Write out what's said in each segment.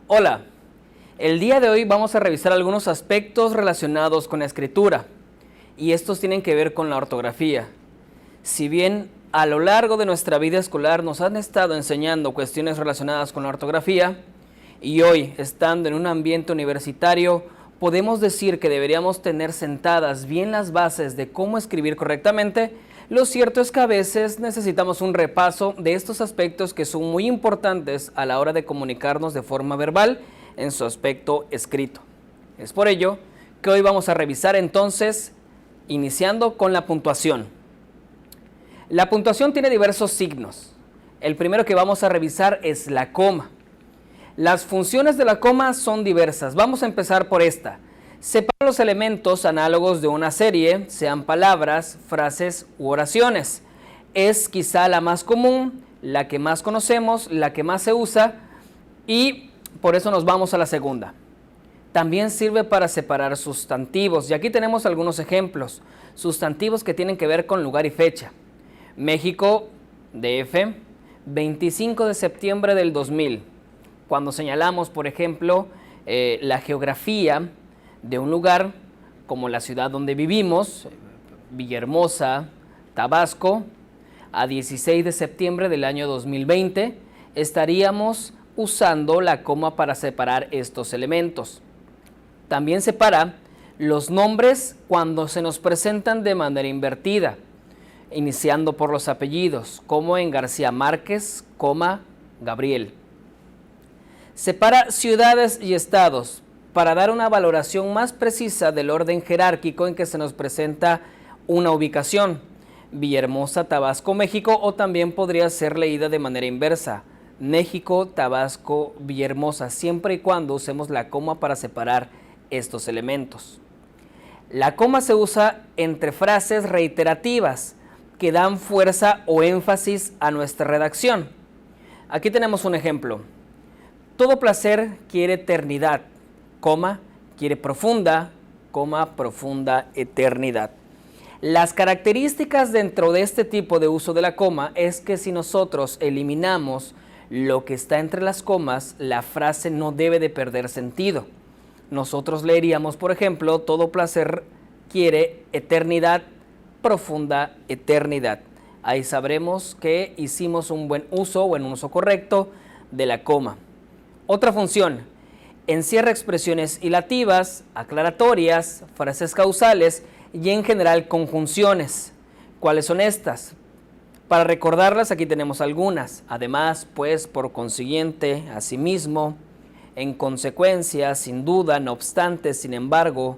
Hola, el día de hoy vamos a revisar algunos aspectos relacionados con la escritura y estos tienen que ver con la ortografía. Si bien a lo largo de nuestra vida escolar nos han estado enseñando cuestiones relacionadas con la ortografía y hoy, estando en un ambiente universitario, podemos decir que deberíamos tener sentadas bien las bases de cómo escribir correctamente. Lo cierto es que a veces necesitamos un repaso de estos aspectos que son muy importantes a la hora de comunicarnos de forma verbal en su aspecto escrito. Es por ello que hoy vamos a revisar entonces, iniciando con la puntuación. La puntuación tiene diversos signos. El primero que vamos a revisar es la coma. Las funciones de la coma son diversas. Vamos a empezar por esta. Separa los elementos análogos de una serie, sean palabras, frases u oraciones. Es quizá la más común, la que más conocemos, la que más se usa y por eso nos vamos a la segunda. También sirve para separar sustantivos y aquí tenemos algunos ejemplos. Sustantivos que tienen que ver con lugar y fecha. México, DF, 25 de septiembre del 2000. Cuando señalamos, por ejemplo, la geografía de un lugar como la ciudad donde vivimos, Villahermosa, Tabasco, a 16 de septiembre del año 2020, estaríamos usando la coma para separar estos elementos. También separa los nombres cuando se nos presentan de manera invertida, iniciando por los apellidos, como en García Márquez, Gabriel. Separa ciudades y estados para dar una valoración más precisa del orden jerárquico en que se nos presenta una ubicación. Villahermosa, Tabasco, México, o también podría ser leída de manera inversa. México, Tabasco, Villahermosa, siempre y cuando usemos la coma para separar estos elementos. La coma se usa entre frases reiterativas que dan fuerza o énfasis a nuestra redacción. Aquí tenemos un ejemplo. Todo placer quiere eternidad, quiere profunda, profunda eternidad. Las características dentro de este tipo de uso de la coma es que si nosotros eliminamos lo que está entre las comas, la frase no debe de perder sentido. Nosotros leeríamos, por ejemplo, todo placer quiere eternidad, profunda eternidad. Ahí sabremos que hicimos un buen uso o en un uso correcto de la coma. Otra función, encierra expresiones hilativas, aclaratorias, frases causales y en general conjunciones. ¿Cuáles son estas? Para recordarlas aquí tenemos algunas. Además, pues, por consiguiente, asimismo, en consecuencia, sin duda, no obstante, sin embargo,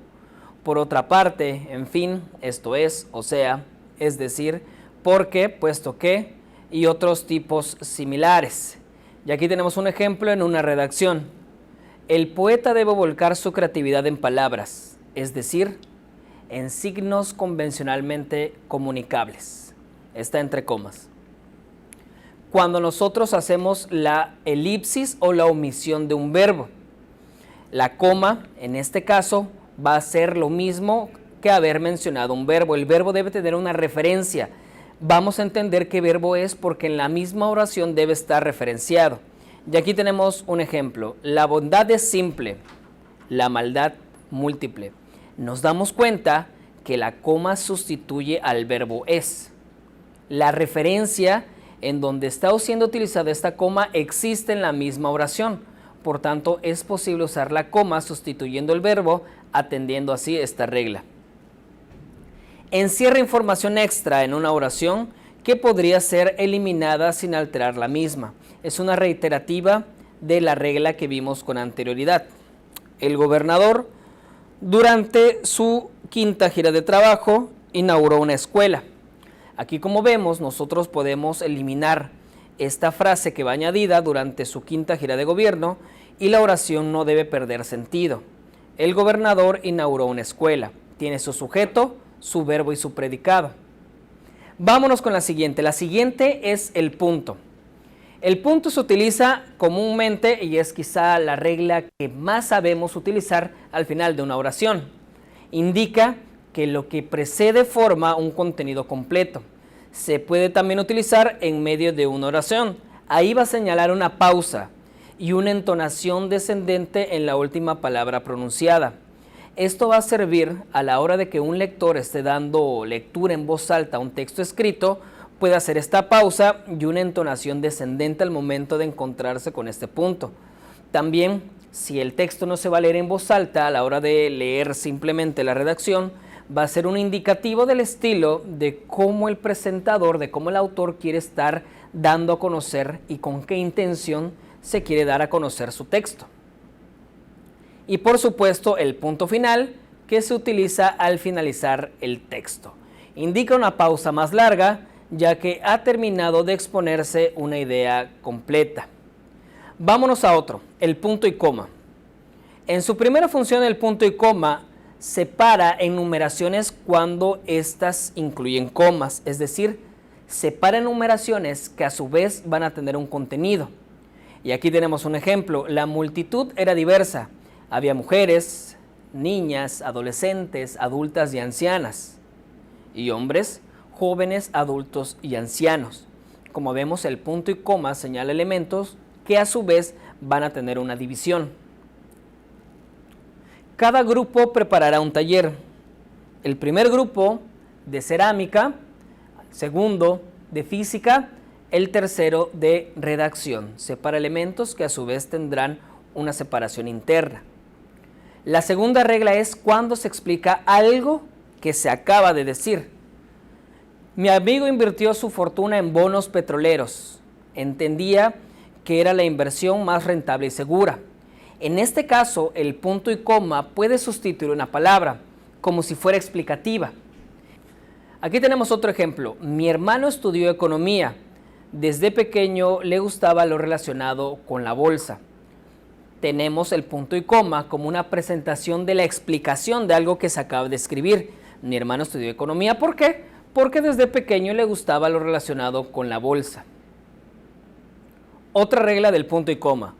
por otra parte, en fin, esto es, o sea, es decir, porque, puesto que y otros tipos similares. Y aquí tenemos un ejemplo en una redacción. El poeta debe volcar su creatividad en palabras, es decir, en signos convencionalmente comunicables. Está entre comas. Cuando nosotros hacemos la elipsis o la omisión de un verbo, la coma, en este caso, va a ser lo mismo que haber mencionado un verbo. El verbo debe tener una referencia. Vamos a entender qué verbo es porque en la misma oración debe estar referenciado. Y aquí tenemos un ejemplo. La bondad es simple, la maldad múltiple. Nos damos cuenta que la coma sustituye al verbo es. La referencia en donde está siendo utilizada esta coma existe en la misma oración. Por tanto, es posible usar la coma sustituyendo el verbo, atendiendo así esta regla. Encierra información extra en una oración que podría ser eliminada sin alterar la misma. Es una reiterativa de la regla que vimos con anterioridad. El gobernador, durante su quinta gira de trabajo, inauguró una escuela. Aquí, como vemos, nosotros podemos eliminar esta frase que va añadida durante su quinta gira de gobierno y la oración no debe perder sentido. El gobernador inauguró una escuela. Tiene su sujeto, su verbo y su predicado. Vámonos con la siguiente. La siguiente es el punto. El punto se utiliza comúnmente y es quizá la regla que más sabemos utilizar al final de una oración. Indica que lo que precede forma un contenido completo. Se puede también utilizar en medio de una oración. Ahí va a señalar una pausa y una entonación descendente en la última palabra pronunciada. Esto va a servir a la hora de que un lector esté dando lectura en voz alta a un texto escrito, puede hacer esta pausa y una entonación descendente al momento de encontrarse con este punto. También, si el texto no se va a leer en voz alta, a la hora de leer simplemente la redacción, va a ser un indicativo del estilo de cómo el presentador, de cómo el autor quiere estar dando a conocer y con qué intención se quiere dar a conocer su texto. Y por supuesto el punto final, que se utiliza al finalizar el texto. Indica una pausa más larga, ya que ha terminado de exponerse una idea completa. Vámonos a otro, el punto y coma. En su primera función, el punto y coma separa enumeraciones cuando éstas incluyen comas, es decir, separa enumeraciones que a su vez van a tener un contenido. Y aquí tenemos un ejemplo: la multitud era diversa. Había mujeres, niñas, adolescentes, adultas y ancianas, y hombres, jóvenes, adultos y ancianos. Como vemos, el punto y coma señala elementos que a su vez van a tener una división. Cada grupo preparará un taller. El primer grupo de cerámica, el segundo de física, el tercero de redacción. Separa elementos que a su vez tendrán una separación interna. La segunda regla es cuando se explica algo que se acaba de decir. Mi amigo invirtió su fortuna en bonos petroleros. Entendía que era la inversión más rentable y segura. En este caso, el punto y coma puede sustituir una palabra, como si fuera explicativa. Aquí tenemos otro ejemplo. Mi hermano estudió economía. Desde pequeño le gustaba lo relacionado con la bolsa. Tenemos el punto y coma como una presentación de la explicación de algo que se acaba de escribir. Mi hermano estudió economía, ¿por qué? Porque desde pequeño le gustaba lo relacionado con la bolsa. Otra regla del punto y coma: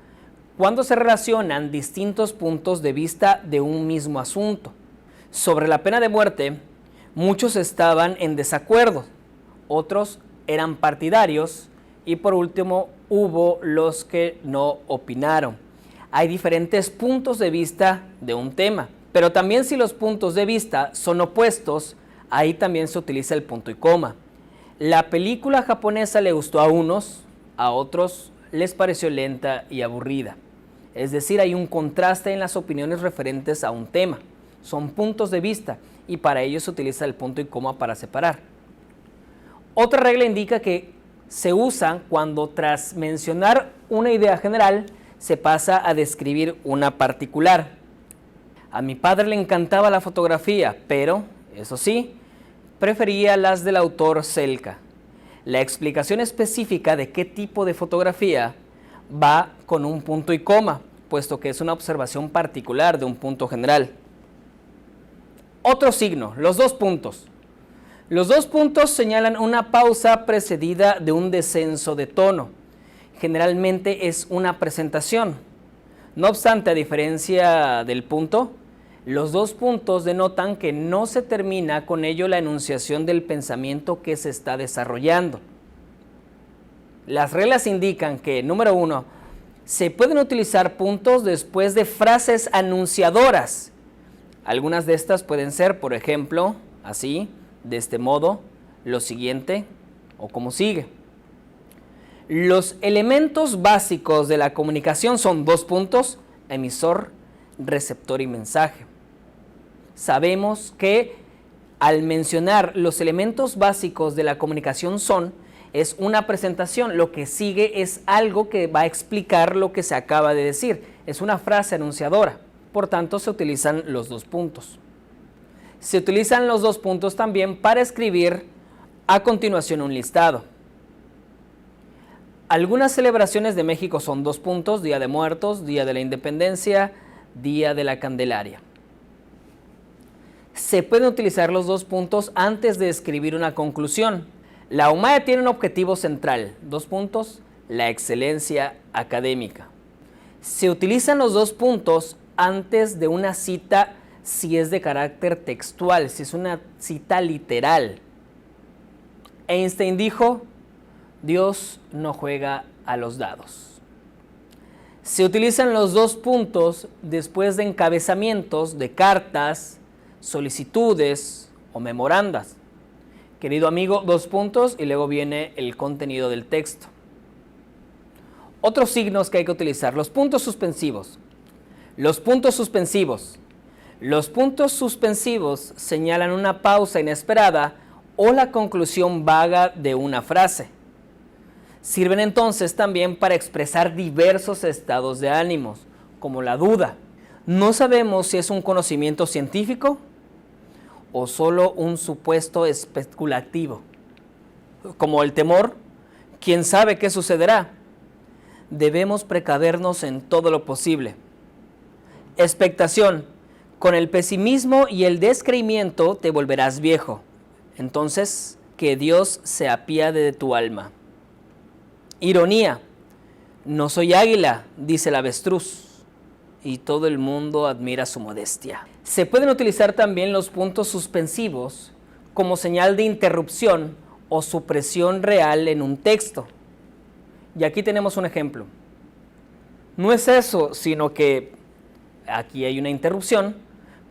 cuando se relacionan distintos puntos de vista de un mismo asunto. Sobre la pena de muerte, muchos estaban en desacuerdo, otros eran partidarios y por último hubo los que no opinaron. Hay diferentes puntos de vista de un tema, pero también si los puntos de vista son opuestos, ahí también se utiliza el punto y coma. La película japonesa le gustó a unos, a otros les pareció lenta y aburrida. Es decir, hay un contraste en las opiniones referentes a un tema. Son puntos de vista y para ello se utiliza el punto y coma para separar. Otra regla indica que se usan cuando tras mencionar una idea general se pasa a describir una particular. A mi padre le encantaba la fotografía, pero, eso sí, prefería las del autor Selka. La explicación específica de qué tipo de fotografía va con un punto y coma, puesto que es una observación particular de un punto general. Otro signo, los dos puntos. Los dos puntos señalan una pausa precedida de un descenso de tono. Generalmente es una presentación. No obstante, a diferencia del punto, los dos puntos denotan que no se termina con ello la enunciación del pensamiento que se está desarrollando. Las reglas indican que, número 1, se pueden utilizar puntos después de frases anunciadoras. Algunas de estas pueden ser, por ejemplo, así, de este modo, lo siguiente o como sigue. Los elementos básicos de la comunicación son dos puntos: emisor, receptor y mensaje. Sabemos que al mencionar los elementos básicos de la comunicación es una presentación, lo que sigue es algo que va a explicar lo que se acaba de decir, es una frase anunciadora, por tanto se utilizan los dos puntos. Se utilizan los dos puntos también para escribir a continuación un listado. Algunas celebraciones de México son dos puntos: Día de Muertos, Día de la Independencia, Día de la Candelaria. Se pueden utilizar los dos puntos antes de escribir una conclusión. La UMAE tiene un objetivo central, dos puntos, la excelencia académica. Se utilizan los dos puntos antes de una cita si es de carácter textual, si es una cita literal. Einstein dijo, Dios no juega a los dados. Se utilizan los dos puntos después de encabezamientos de cartas, solicitudes o memorandas. Querido amigo, dos puntos y luego viene el contenido del texto. Otros signos que hay que utilizar, los puntos suspensivos. Los puntos suspensivos. Los puntos suspensivos señalan una pausa inesperada o la conclusión vaga de una frase. Sirven entonces también para expresar diversos estados de ánimos, como la duda. No sabemos si es un conocimiento científico o solo un supuesto especulativo. Como el temor, ¿quién sabe qué sucederá? Debemos precavernos en todo lo posible. Expectación. Con el pesimismo y el descreimiento te volverás viejo. Entonces, que Dios se apiade de tu alma. Ironía. No soy águila, dice el avestruz, y todo el mundo admira su modestia. Se pueden utilizar también los puntos suspensivos como señal de interrupción o supresión real en un texto. Y aquí tenemos un ejemplo. No es eso, sino que aquí hay una interrupción,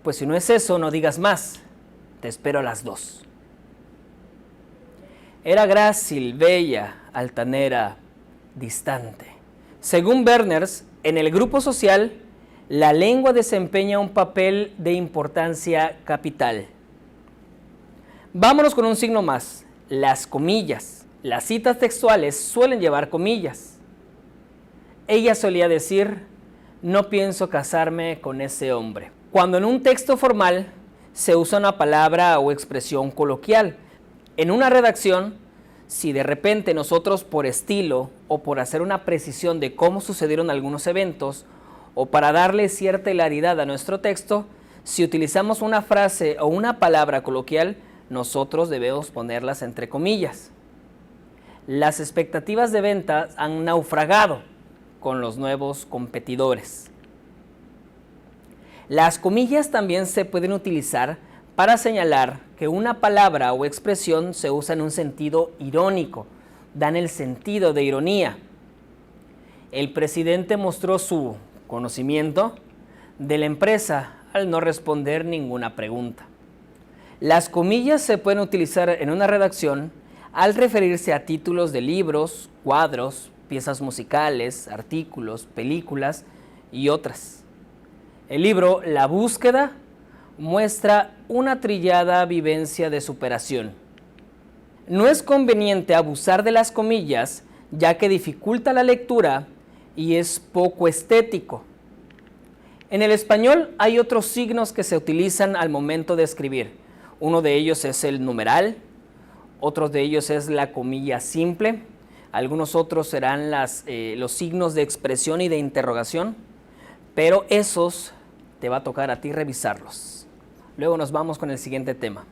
pues si no es eso, no digas más, te espero a las 2. Era grácil, bella, altanera, distante. Según Berners, en el grupo social, la lengua desempeña un papel de importancia capital. Vámonos con un signo más, las comillas. Las citas textuales suelen llevar comillas. Ella solía decir, no pienso casarme con ese hombre. Cuando en un texto formal se usa una palabra o expresión coloquial, en una redacción, si de repente nosotros por estilo o por hacer una precisión de cómo sucedieron algunos eventos o para darle cierta hilaridad a nuestro texto, si utilizamos una frase o una palabra coloquial, nosotros debemos ponerlas entre comillas. Las expectativas de venta han naufragado con los nuevos competidores. Las comillas también se pueden utilizar para señalar que una palabra o expresión se usa en un sentido irónico, dan el sentido de ironía. El presidente mostró su conocimiento de la empresa al no responder ninguna pregunta. Las comillas se pueden utilizar en una redacción al referirse a títulos de libros, cuadros, piezas musicales, artículos, películas y otras. El libro La búsqueda muestra una trillada vivencia de superación. No es conveniente abusar de las comillas, ya que dificulta la lectura y es poco estético. En el español hay otros signos que se utilizan al momento de escribir. Uno de ellos es el numeral, otro de ellos es la comilla simple, algunos otros serán los signos de expresión y de interrogación, pero esos te va a tocar a ti revisarlos. Luego nos vamos con el siguiente tema.